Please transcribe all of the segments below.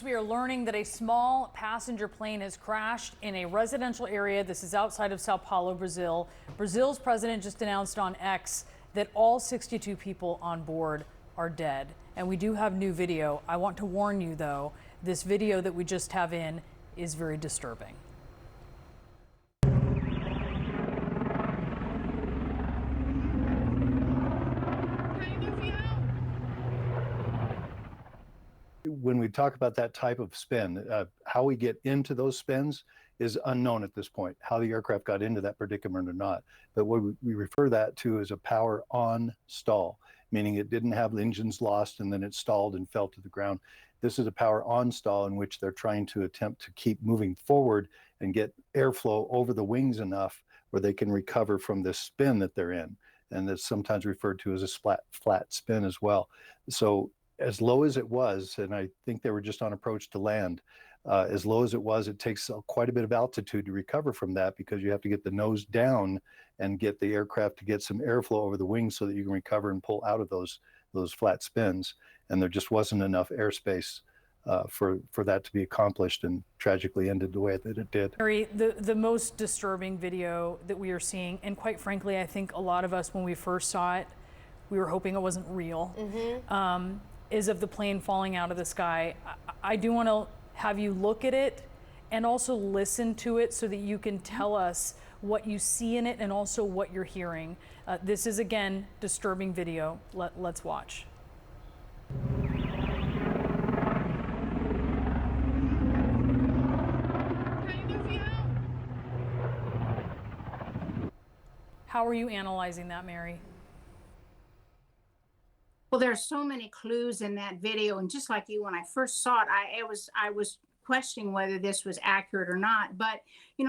We are learning that a small passenger plane has crashed in a residential area. This is outside of Sao Paulo, Brazil. Brazil's president just announced on X that all 62 people on board are dead. And we do have new video. I want to warn you, though, this video that we just have in is very disturbing. When we talk about that type of spin, how we get into those spins is unknown at this point, how the aircraft got into that predicament or not. But what we refer that to as a power on stall, meaning it didn't have the engines lost and then it stalled and fell to the ground. This is a power on stall in which they're trying to attempt to keep moving forward and get airflow over the wings enough where they can recover from this spin that they're in. And that's sometimes referred to as a flat spin as well. So as low as it was, and I think they were just on approach to land, as low as it was, it takes quite a bit of altitude to recover from that because you have to get the nose down and get the aircraft to get some airflow over the wings so that you can recover and pull out of those flat spins. And there just wasn't enough airspace for that to be accomplished, and tragically ended the way that it did. Mary, the most disturbing video that we are seeing, and quite frankly, I think a lot of us, when we first saw it, we were hoping it wasn't real. Is of the plane falling out of the sky. I do want to have you look at it and also listen to it so that you can tell us what you see in it and also what you're hearing. This is, again, disturbing video. Let's watch. How are you analyzing that, Mary? Well, there are so many clues in that video, and just like you, when I first saw it, I was questioning whether this was accurate or not. But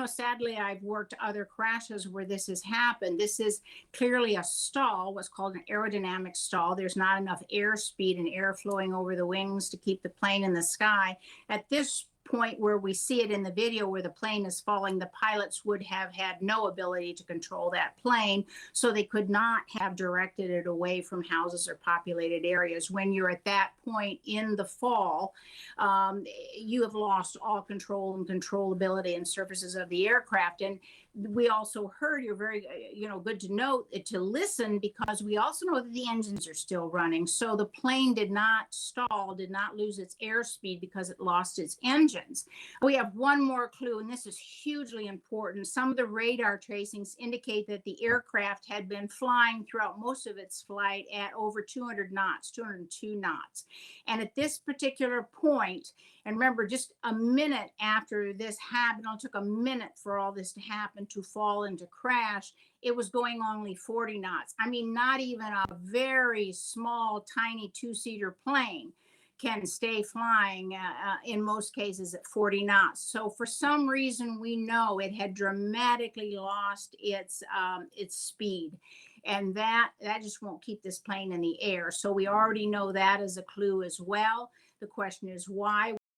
sadly, I've worked other crashes where this has happened. This is clearly a stall, what's called an aerodynamic stall. There's not enough airspeed and air flowing over the wings to keep the plane in the sky. At this point where we see it in the video where the plane is falling, the pilots would have had no ability to control that plane, so they could not have directed it away from houses or populated areas. When you're at that point in the fall, you have lost all control and controllability and surfaces of the aircraft. And we also heard, you're very good to note to listen, because we also know that the engines are still running. So the plane did not stall, did not lose its airspeed because it lost its engines. We have one more clue, and this is hugely important. Some of the radar tracings indicate that the aircraft had been flying throughout most of its flight at over 200 knots, 202 knots. And at this particular point, and remember, just a minute after this happened, it took a minute for all this to happen, to fall and to crash, it was going only 40 knots. I mean, not even a very small, tiny two-seater plane can stay flying in most cases at 40 knots. So for some reason, we know it had dramatically lost its speed, and that just won't keep this plane in the air. So we already know that as a clue as well. The question is why.